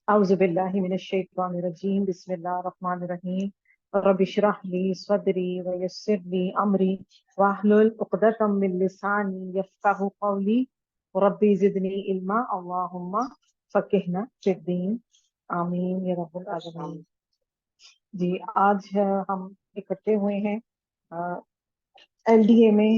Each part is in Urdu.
أعوذ بالله من الشيطان الرجيم بسم الله الرحمن الرحيم رب اشرح لي صدري ويسر لي أمري واحلل عقدة من لساني يفقهوا قولي ربي زدني علما اللهم فقهنا في الدين آمین یا رب العالمین۔ جی آج ہم اکٹھے ہوئے ہیں LDA میں۔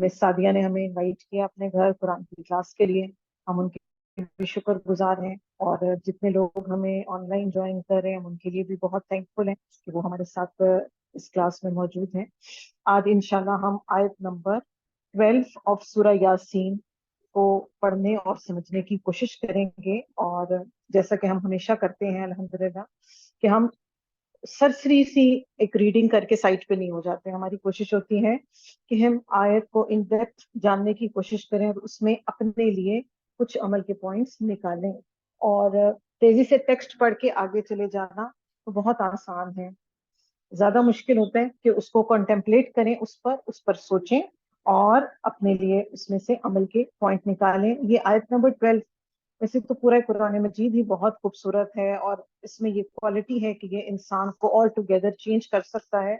مس سعدیہ نے ہمیں انوائٹ کیا اپنے گھر قرآن کی کلاس کے لیے، ہم ان کے بھی شکر گزار ہیں، اور جتنے لوگ ہمیں آن لائن جوائن کر رہے ہیں ہم ان کے لیے بھی بہت تھینکفل ہیں کہ وہ ہمارے ساتھ اس کلاس میں موجود ہیں۔ آج انشاءاللہ ہم آیت نمبر 12 آف سورہ یاسین کو پڑھنے اور سمجھنے کی کوشش کریں گے، اور جیسا کہ ہم ہمیشہ کرتے ہیں الحمدللہ کہ ہم سرسری سی ایک ریڈنگ کر کے سائٹ پہ نہیں ہو جاتے، ہماری کوشش ہوتی ہے کہ ہم آیت کو ان ڈیپتھ جاننے کی کوشش کریں اور اس میں اپنے لیے کچھ عمل کے پوائنٹس نکالیں، اور تیزی سے ٹیکسٹ پڑھ کے آگے چلے جانا تو بہت آسان ہے، زیادہ مشکل ہوتا ہے کہ اس کو کنٹمپلیٹ کریں، اس پر سوچیں اور اپنے لیے اس میں سے عمل کے پوائنٹ نکالیں۔ یہ آیت نمبر 12 ویسے تو پورا قرآن مجید ہی بہت خوبصورت ہے، اور اس میں یہ کوالٹی ہے کہ یہ انسان کو آل ٹوگیدر چینج کر سکتا ہے۔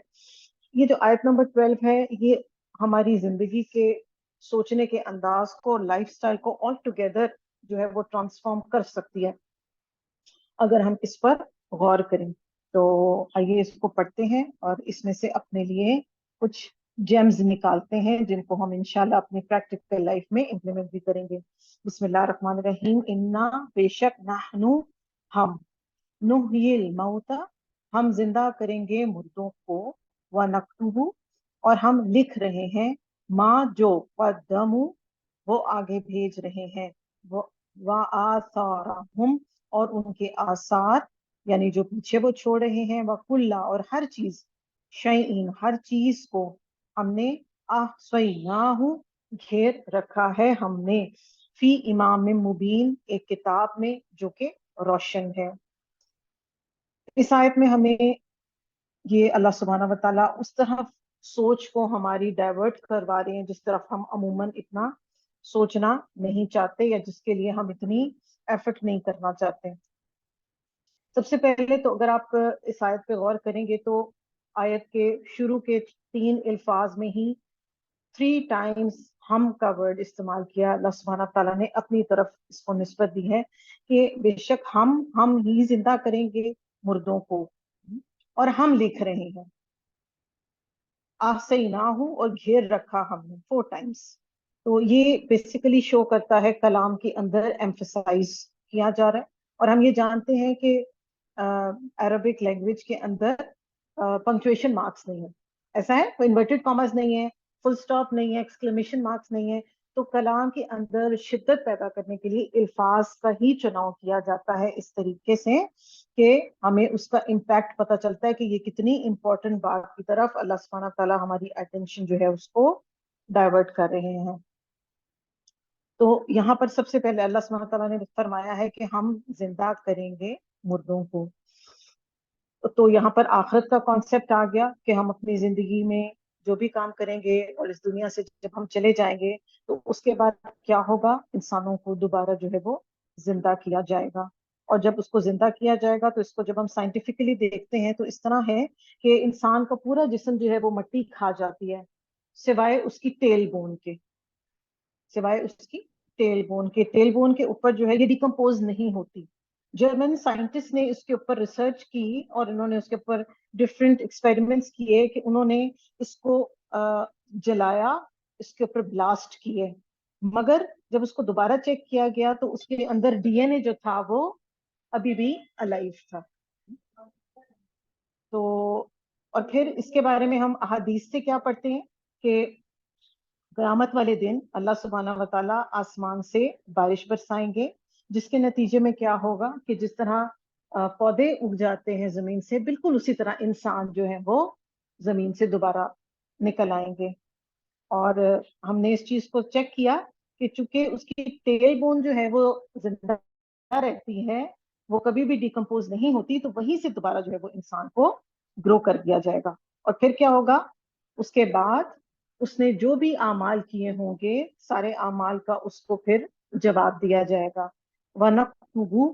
یہ جو آیت نمبر 12 ہے یہ ہماری زندگی کے سوچنے کے انداز کو، لائف سٹائل کو آل ٹوگیدر جو ہے وہ ٹرانسفارم کر سکتی ہے اگر ہم اس پر غور کریں۔ تو آئیے اس کو پڑھتے ہیں اور اس میں سے اپنے لیے کچھ جیمز نکالتے ہیں جن کو ہم انشاءاللہ اپنی پریکٹیکل لائف میں امپلیمنٹ بھی کریں گے۔ بسم اللہ الرحمن الرحیم۔ انا بے شک نحنو ہم، نحیی الموت ہم زندہ کریں گے مردوں کو، ونکتب اور ہم لکھ رہے ہیں، ماں جو قدموا وہ آگے بھیج رہے ہیں، وآثارہم اور ان کے آثار یعنی جو پیچھے وہ چھوڑ رہے ہیں، وکلا اور ہر چیز، شیئن ہر چیز کو، ہم نے احصیناہ گھیر رکھا ہے ہم نے، فی امام مبین ایک کتاب میں جو کہ روشن ہے۔ اس آیت میں ہمیں یہ اللہ سبحانہ و تعالیٰ اس طرح سوچ کو ہماری ڈائیورٹ کروا رہے ہیں جس طرف ہم عموماً اتنا سوچنا نہیں چاہتے یا جس کے لیے ہم اتنی ایفرٹ نہیں کرنا چاہتے۔ سب سے پہلے تو اگر آپ اس آیت پہ غور کریں گے تو آیت کے شروع کے 3 الفاظ میں ہی 3 ٹائمز ہم کا ورڈ استعمال کیا۔ اللہ سبحانہ تعالیٰ نے اپنی طرف اس کو نسبت دی ہے کہ بے شک ہم ہی زندہ کریں گے مردوں کو، اور ہم لکھ رہے ہیں، احصیناہ اور گھیر رکھا ہم نے 4 ٹائمز۔ تو یہ بیسیکلی شو کرتا ہے کلام کے اندر ایمفسائز کیا جا رہا ہے، اور ہم یہ جانتے ہیں کہ عربک لینگویج کے اندر پنکچویشن مارکس نہیں ہے، ایسا ہے، کوئی انورٹڈ کاماز نہیں ہے، فل سٹاپ نہیں ہے، ایکسکلیمیشن مارکس نہیں ہے، تو کلام کے اندر شدت پیدا کرنے کے لیے الفاظ کا ہی چناؤ کیا جاتا ہے اس طریقے سے کہ ہمیں اس کا امپیکٹ پتہ چلتا ہے کہ یہ کتنی امپورٹنٹ بات کی طرف اللہ سبحانہ تعالیٰ ہماری اٹینشن جو ہے اس کو ڈائیورٹ کر رہے ہیں۔ تو یہاں پر سب سے پہلے اللہ سبحانہ تعالیٰ نے فرمایا ہے کہ ہم زندہ کریں گے مردوں کو، تو یہاں پر آخرت کا کانسیپٹ آ گیا کہ ہم اپنی زندگی میں جو بھی کام کریں گے اور اس دنیا سے جب ہم چلے جائیں گے تو اس کے بعد کیا ہوگا، انسانوں کو دوبارہ جو ہے وہ زندہ کیا جائے گا، اور جب اس کو زندہ کیا جائے گا تو اس کو جب ہم سائنٹیفکلی دیکھتے ہیں تو اس طرح ہے کہ انسان کا پورا جسم جو ہے وہ مٹی کھا جاتی ہے سوائے اس کی ٹیل بون کے، سوائے اس کی ٹیل بون کے اوپر جو ہے یہ ڈیکمپوز نہیں ہوتی۔ جرمن سائنٹسٹ نے اس کے اوپر ریسرچ کی اور انہوں نے اس کے اوپر ڈفرینٹ ایکسپیریمنٹس کیے کہ انہوں نے اس کو جلایا، اس کے اوپر بلاسٹ کیے، مگر جب اس کو دوبارہ چیک کیا گیا تو اس کے اندر DNA جو تھا وہ ابھی بھی الائیو تھا۔ تو اور پھر اس کے بارے میں ہم احادیث سے کیا پڑھتے ہیں کہ قیامت والے دن اللہ سبحانہ و تعالیٰ آسمان سے بارش برسائیں گے، جس کے نتیجے میں کیا ہوگا کہ جس طرح پودے اگ جاتے ہیں زمین سے، بالکل اسی طرح انسان جو ہے وہ زمین سے دوبارہ نکل آئیں گے۔ اور ہم نے اس چیز کو چیک کیا کہ چونکہ اس کی ٹیل بون جو ہے وہ زندہ رہتی ہے، وہ کبھی بھی ڈیکمپوز نہیں ہوتی، تو وہیں سے دوبارہ جو ہے وہ انسان کو گرو کر دیا جائے گا۔ اور پھر کیا ہوگا، اس کے بعد اس نے جو بھی اعمال کیے ہوں گے سارے اعمال کا اس کو پھر جواب دیا جائے گا۔ وَنَكْتُبُ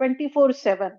24/7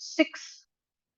6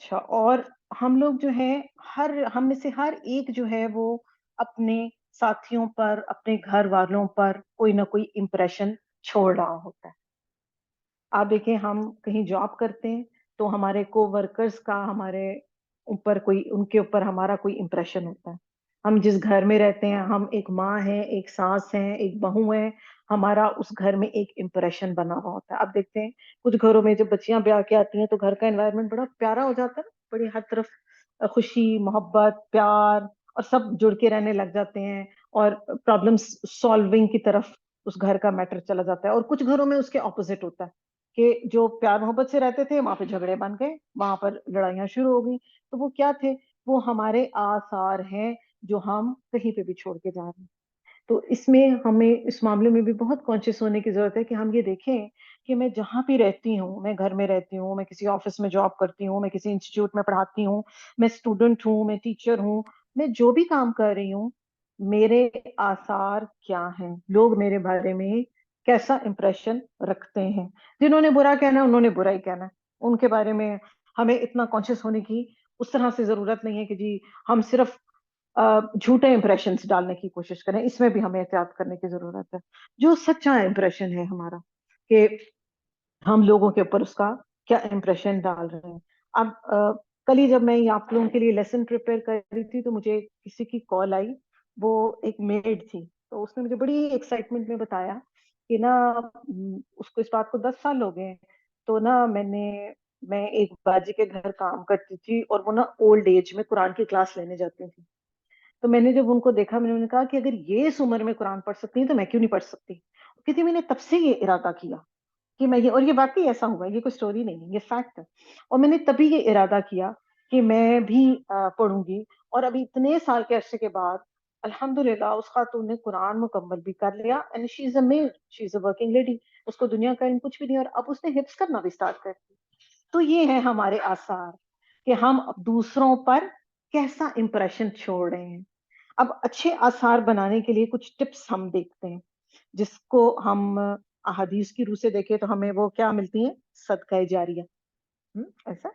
اچھا، اور ہم لوگ جو ہے ہم میں سے ہر ایک جو ہے وہ اپنے ساتھیوں پر، اپنے گھر والوں پر کوئی نہ کوئی امپریشن چھوڑ رہا ہوتا ہے. آپ دیکھیں، ہم کہیں جاب کرتے ہیں تو ہمارے کو ورکرز کا ہمارے اوپر کوئی، ان کے اوپر ہمارا کوئی امپریشن ہوتا ہے. ہم جس گھر میں رہتے ہیں، ہم ایک ماں ہیں، ایک ساس ہیں، ایک بہو ہیں، ہمارا اس گھر میں ایک امپریشن بنا ہوا ہوتا ہے. آپ دیکھتے ہیں کچھ گھروں میں جب بچیاں بیاہ کے آتی ہیں تو گھر کا انوائرمنٹ بڑا پیارا ہو جاتا ہے، بڑی ہر طرف خوشی، محبت، پیار، اور سب جڑ کے رہنے لگ جاتے ہیں، اور پرابلم سالونگ کی طرف اس گھر کا میٹر چلا جاتا ہے. اور کچھ گھروں میں اس کے اپوزٹ ہوتا ہے کہ جو پیار محبت سے رہتے تھے وہاں پہ جھگڑے بن گئے، وہاں پر لڑائیاں شروع ہو گئی. تو وہ کیا تھے؟ وہ ہمارے آثار ہیں جو ہم کہیں پہ بھی چھوڑ کے جا رہے ہیں. تو اس میں ہمیں اس معاملے میں بھی بہت کانشیس ہونے کی ضرورت ہے کہ ہم یہ دیکھیں کہ میں جہاں بھی رہتی ہوں، میں گھر میں رہتی ہوں، میں کسی آفس میں جاب کرتی ہوں، میں کسی انسٹیٹیوٹ میں پڑھاتی ہوں، میں اسٹوڈنٹ ہوں، میں ٹیچر ہوں، میں جو بھی کام کر رہی ہوں، میرے آثار کیا ہیں، لوگ میرے بارے میں کیسا امپریشن رکھتے ہیں. جنہوں نے برا کہنا ہے انہوں نے برا ہی کہنا ہے، ان کے بارے میں ہمیں اتنا کانشیس ہونے کی اس طرح سے ضرورت نہیں ہے کہ جی ہم صرف جھوٹے امپریشنز ڈالنے کی کوشش کریں. اس میں بھی ہمیں احتیاط کرنے کی ضرورت ہے. جو سچا امپریشن ہے ہمارا، کہ ہم لوگوں کے اوپر اس کا کیا امپریشن ڈال رہے ہیں. اب کل ہی جب میں آپ لوگوں کے لیے لیسن پریپئر کر رہی تھی تو مجھے کسی کی کال آئی، وہ ایک میڈ تھی، تو اس نے مجھے بڑی ایکسائٹمنٹ میں بتایا کہ نا اس کو اس بات کو 10 سال ہو گئے. تو نا میں ایک باجی کے گھر کام کرتی تھی، اور وہ نا اولڈ ایج میں قرآن کی کلاس لینے جاتی تھی. تو میں نے جب ان کو دیکھا، میں نے کہا کہ اگر یہ اس عمر میں قرآن پڑھ سکتی ہیں تو میں کیوں نہیں پڑھ سکتی. کہتی میں نے تب سے یہ ارادہ کیا کہ میں یہ، اور یہ واقعی ایسا ہوا، یہ کوئی سٹوری نہیں ہے، یہ فیکٹ ہے. اور میں نے تبھی یہ ارادہ کیا کہ میں بھی پڑھوں گی. اور ابھی اتنے سال کے عرصے کے بعد الحمدللہ اس خاتون نے قرآن مکمل بھی کر لیا، and she is a maid, she is a working lady. اس کو دنیا کا علم کچھ بھی نہیں، اور اب اس نے حفظ کرنا بھی اسٹارٹ کر دیا. تو یہ ہے ہمارے آثار کہ ہم دوسروں پر کیسا امپریشن چھوڑ رہے ہیں. اب اچھے آثار بنانے کے لیے کچھ ٹپس ہم دیکھتے ہیں، جس کو ہم احادیث کی روح سے دیکھیں تو ہمیں وہ کیا ملتی ہیں؟ صدقہ جاریہ. ایسا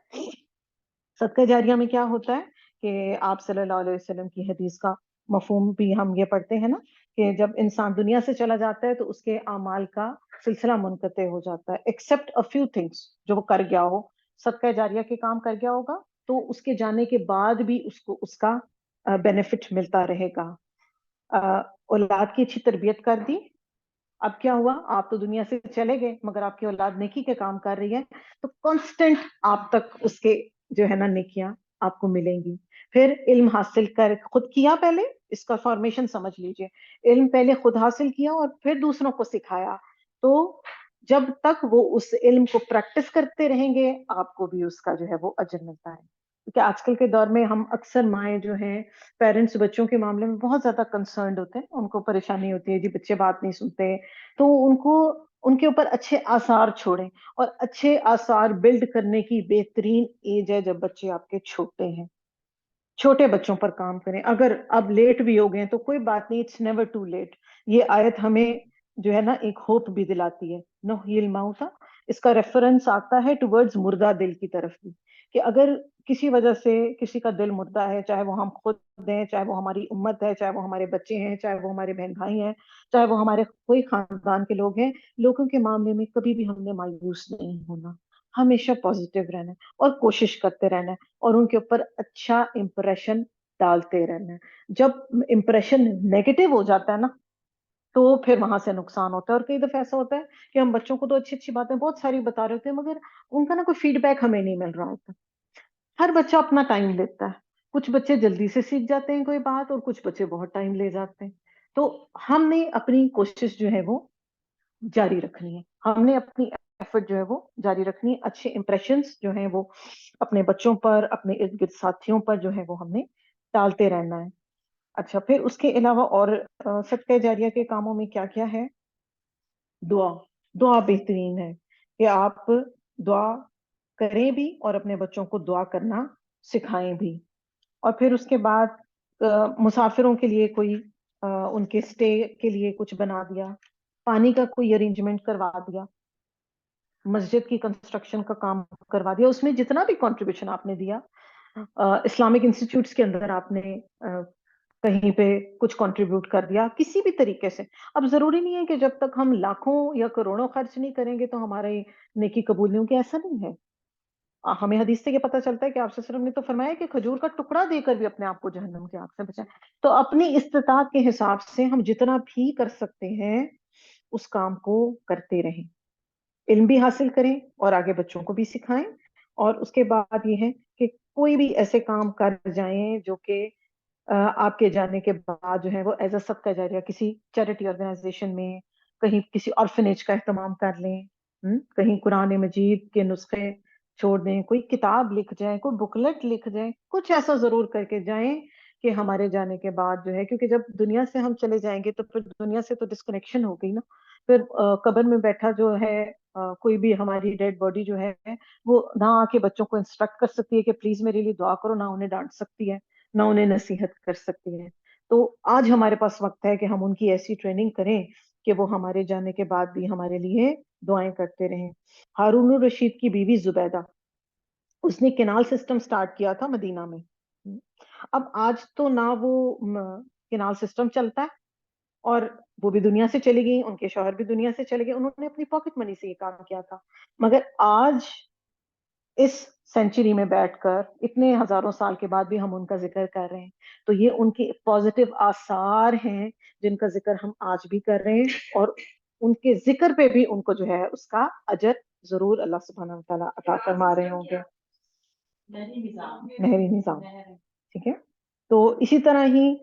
صدقہ جاریہ میں کیا ہوتا ہے کہ آپ صلی اللہ علیہ وسلم کی حدیث کا مفہوم بھی ہم یہ پڑھتے ہیں نا، کہ جب انسان دنیا سے چلا جاتا ہے تو اس کے اعمال کا سلسلہ منقطع ہو جاتا ہے، ایکسپٹ اے فیو تھنگس. جو وہ کر گیا ہو، صدقہ جاریہ کے کام کر گیا ہوگا، تو اس کے جانے کے بعد بھی اس کو اس کا بینیفٹ ملتا رہے گا. اولاد کی اچھی تربیت کر دی، اب کیا ہوا؟ آپ تو دنیا سے چلے گئے مگر آپ کی اولاد نیکی کے کام کر رہی ہے، تو کانسٹنٹ آپ تک اس کے جو ہے نا نیکیاں آپ کو ملیں گی. پھر علم حاصل کر خود کیا، پہلے اس کا فارمیشن سمجھ لیجئے، علم پہلے خود حاصل کیا اور پھر دوسروں کو سکھایا. تو جب تک وہ اس علم کو پریکٹس کرتے رہیں گے آپ کو بھی اس کا جو ہے وہ اجر ملتا ہے. کیونکہ آج کل کے دور میں ہم اکثر مائیں جو ہیں، پیرنٹس بچوں کے معاملے میں بہت زیادہ کنسرنڈ ہوتے ہیں، ان کو پریشانی ہوتی ہے جی بچے بات نہیں سنتے. تو ان کے اوپر اچھے آثار چھوڑیں، اور اچھے آثار بلڈ کرنے کی بہترین ایج ہے جب بچے آپ کے چھوٹے ہیں. چھوٹے بچوں پر کام کریں. اگر اب لیٹ بھی ہو گئے تو کوئی بات نہیں، اٹس نیور ٹو لیٹ. یہ آیت ہمیں جو ہے نا ایک ہوپ بھی دلاتی ہے، نحیی الموتیٰ. اس کا ریفرنس آتا ہے ٹورڈز مردہ دل کی طرف بھی، کہ اگر کسی وجہ سے کسی کا دل مردہ ہے، چاہے وہ ہم خود ہیں، چاہے وہ ہماری امت ہے، چاہے وہ ہمارے بچے ہیں، چاہے وہ ہمارے بہن بھائی ہیں، چاہے وہ ہمارے کوئی خاندان کے لوگ ہیں، لوگوں کے معاملے میں کبھی بھی ہم نے مایوس نہیں ہونا، ہمیشہ پازیٹیو رہنا ہے اور کوشش کرتے رہنا ہے، اور ان کے اوپر اچھا امپریشن ڈالتے رہنا ہے. جب امپریشن نیگیٹو ہو جاتا ہے نا تو پھر وہاں سے نقصان ہوتا ہے. اور کئی دفعہ ایسا ہوتا ہے کہ ہم بچوں کو تو اچھی اچھی باتیں بہت ساری بتا رہے ہوتے ہیں، مگر ان کا نا کوئی فیڈ بیک ہمیں نہیں مل رہا ہوتا. ہر بچہ اپنا ٹائم لیتا ہے، کچھ بچے جلدی سے سیکھ جاتے ہیں کوئی بات، اور کچھ بچے بہت ٹائم لے جاتے ہیں. تو ہم نے اپنی کوشش جو ہے وہ جاری رکھنی ہے، ہم نے اپنی ایفرٹ جو ہے وہ جاری رکھنی ہے. اچھے امپریشنز جو ہیں وہ اپنے بچوں پر، اپنے ارد گرد ساتھیوں پر جو ہے وہ ہم نے ڈالتے رہنا ہے. اچھا، پھر اس کے علاوہ اور صدقہ جاریہ کے کاموں میں کیا کیا ہے؟ دعا. دعا بہترین ہے کہ آپ دعا کریں بھی اور اپنے بچوں کو دعا کرنا سکھائیں بھی. اور پھر اس کے بعد مسافروں کے لیے کوئی ان کے سٹے کے لیے کچھ بنا دیا، پانی کا کوئی ارینجمنٹ کروا دیا. مسجد کی کنسٹرکشن کا کام کروا دیا, اس میں جتنا بھی کنٹریبیوشن آپ نے دیا, اسلامک انسٹیٹیوٹس کے اندر آپ نے کہیں پہ کچھ کنٹریبیوٹ کر دیا کسی بھی طریقے سے. اب ضروری نہیں ہے کہ جب تک ہم لاکھوں یا کروڑوں خرچ نہیں کریں گے تو ہمارے نیکی قبول نہیں ہوگی, ایسا نہیں ہے. ہمیں حدیث سے یہ پتہ چلتا ہے کہ آپ صلی اللہ علیہ وسلم نے تو فرمایا کہ کھجور کا ٹکڑا دے کر بھی اپنے آپ کو جہنم کی آگ سے بچائیں. تو اپنی استطاعت کے حساب سے ہم جتنا بھی کر سکتے ہیں اس کام کو کرتے رہیں, علم بھی حاصل کریں اور آگے بچوں کو بھی سکھائیں. اور اس کے بعد یہ ہے کہ کوئی بھی ایسے کام کر جائیں جو کہ آپ کے جانے کے بعد جو ہے وہ ایز اے صدقہ جاریہ کسی چیریٹی آرگنائزیشن میں, کہیں کسی آرفنیج کا اہتمام کر لیں, کہیں قرآن مجید کے نسخے چھوڑ دیں, کوئی کتاب لکھ جائیں, کوئی بکلٹ لکھ جائیں, کچھ ایسا ضرور کر کے جائیں کہ ہمارے جانے کے بعد جو ہے, کیونکہ جب دنیا سے ہم چلے جائیں گے تو پھر دنیا سے تو ڈسکنیکشن ہو گئی نا. پھر قبر میں بیٹھا جو ہے کوئی بھی ہماری ڈیڈ باڈی جو ہے وہ نہ آ کے بچوں کو انسٹرکٹ کر سکتی ہے کہ پلیز میرے لیے دعا کرو, نہ انہیں ڈانٹ سکتی ہے, نہ انہیں نصیحت کر سکتی ہے. تو آج ہمارے پاس وقت ہے کہ ہم ان کی ایسی ٹریننگ کریں کہ وہ ہمارے جانے کے بعد بھی ہمارے لیے دعائیں کرتے رہیں. ہارون الرشید کی بیوی زبیدہ, اس نے کینال سسٹم سٹارٹ کیا تھا مدینہ میں. اب آج تو نہ وہ کینال سسٹم چلتا ہے, اور وہ بھی دنیا سے چلی گئی, ان کے شوہر بھی دنیا سے چلے گئے, انہوں نے اپنی پاکٹ منی سے یہ کام کیا تھا. مگر آج اس سینچری میں بیٹھ کر اتنے ہزاروں سال کے بعد بھی ہم ان کا ذکر کر رہے ہیں, تو یہ ان کے پازیٹیو آثار ہیں جن کا ذکر ہم آج بھی کر رہے ہیں, اور ان کے ذکر پہ بھی ان کو جو ہے اس کا اجر ضرور اللہ سبحانہ و تعالیٰ عطا فرما رہے ہوں گے. نہری نظام, ٹھیک ہے. تو اسی طرح ہی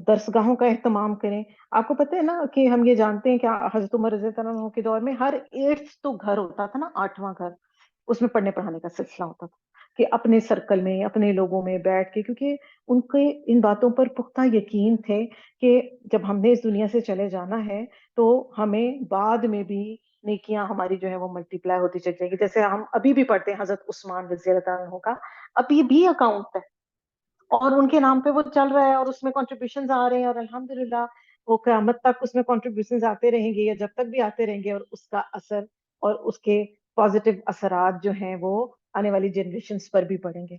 درسگاہوں کا اہتمام کریں. آپ کو پتہ ہے نا کہ ہم یہ جانتے ہیں کہ حضرت عمر رضی اللہ عنہ کے دور میں ہر 8th تو گھر ہوتا تھا نا, 8واں گھر, اس میں پڑھنے پڑھانے کا سلسلہ ہوتا تھا کہ اپنے سرکل میں اپنے لوگوں میں بیٹھ کے, کیونکہ ان کے ان باتوں پر پختہ یقین تھے کہ جب ہم نے اس دنیا سے چلے جانا ہے تو ہمیں بعد میں بھی نیکیاں ہماری جو ہے وہ ملٹی پلائی ہوتی چل جائے گی. جیسے ہم ابھی بھی پڑھتے ہیں حضرت عثمان رضی اللہ عنہ کا ابھی بھی اکاؤنٹ ہے اور ان کے نام پہ وہ چل رہا ہے اور اس میں کنٹریبیوشنز آ رہے ہیں, اور الحمدللہ وہ قیامت تک اس میں کنٹریبیوشنز آتے رہیں گے یا جب تک بھی آتے رہیں گے, اور اس کا اثر اور اس کے پازیٹیو اثرات جو ہیں وہ آنے والی جنریشنز پر بھی پڑیں گے.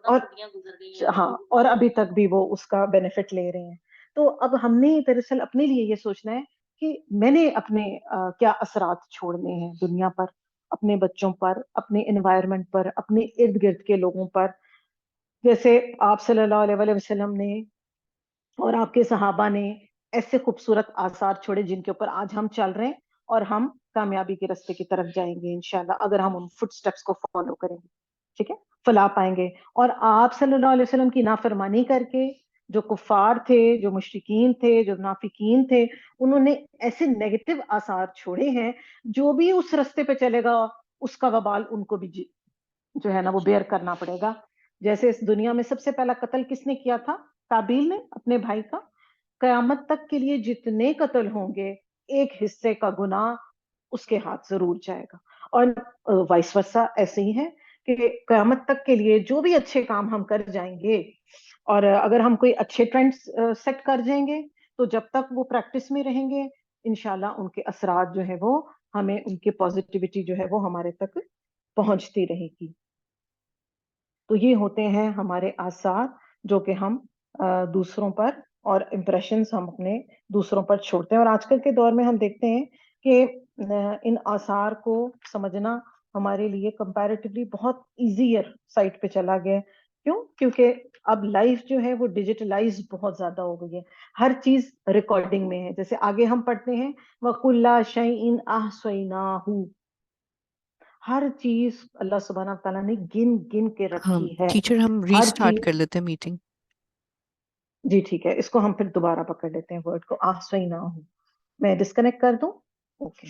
اور ہاں, اور ابھی تک بھی وہ اس کا بینیفٹ لے رہے ہیں. تو اب ہم نے دراصل اپنے لیے یہ سوچنا ہے کہ میں نے اپنے کیا اثرات چھوڑنے ہیں دنیا پر, اپنے بچوں پر, اپنے انوائرمنٹ پر, اپنے ارد گرد کے لوگوں پر. جیسے آپ صلی اللہ علیہ وسلم نے اور آپ کے صحابہ نے ایسے خوبصورت آثار چھوڑے جن کے اوپر آج ہم چل رہے ہیں, اور ہم کامیابی کے راستے کی طرف جائیں گے انشاءاللہ اگر ہم ان فٹ سٹیپس کو فالو کریں گے, ٹھیک ہے, فلاح پائیں گے. اور آپ صلی اللہ علیہ وسلم کی نافرمانی کر کے جو کفار تھے, جو مشرکین تھے, جو منافقین تھے, انہوں نے ایسے نیگیٹو آثار چھوڑے ہیں, جو بھی اس راستے پہ چلے گا اس کا وبال ان کو بھی جو ہے نا وہ بیئر کرنا پڑے گا. جیسے اس دنیا میں سب سے پہلا قتل کس نے کیا تھا؟ قابیل نے اپنے بھائی کا. قیامت تک کے لیے جتنے قتل ہوں گے ایک حصے کا گناہ اس کے ہاتھ ضرور جائے گا, اور وائس ورسا ایسے ہی ہے کہ قیامت تک کے لیے جو بھی اچھے کام ہم کر جائیں گے, اور اگر ہم کوئی اچھے ٹرینڈز سیٹ کر جائیں گے تو جب تک وہ پریکٹس میں رہیں گے انشاءاللہ ان کے اثرات جو ہے وہ ہمیں, ان کی پازیٹیوٹی جو ہے وہ ہمارے تک پہنچتی رہے گی. تو یہ ہوتے ہیں ہمارے آثار جو کہ ہم دوسروں پر, اور امپریشنز ہم اپنے دوسروں پر چھوڑتے ہیں. اور آج کل کے دور میں ہم دیکھتے ہیں کہ ان آثار کو سمجھنا ہمارے لیے کمپیریٹیولی بہت ایزیئر سائٹ پہ چلا گیا. کیوں؟ کیونکہ اب لائف جو ہے وہ ڈیجیٹلائز بہت زیادہ ہو گئی ہے, ہر چیز ریکارڈنگ میں ہے. جیسے آگے ہم پڑھتے ہیں وَكُلَّ شَيْءٍ أَحْصَيْنَاهُ, ہر چیز اللہ سبحانہ تعالیٰ نے گن گن کے ہاں رکھی ہے. ٹیچر ہم ری ہر اسٹارٹ چیز, کر لیتے ہیں میٹنگ. جی ٹھیک ہے, اس کو ہم پھر دوبارہ پکڑ لیتے ہیں ورڈ کو, احصیناہ. میں ڈسکنیکٹ کر دوں؟ اوکے.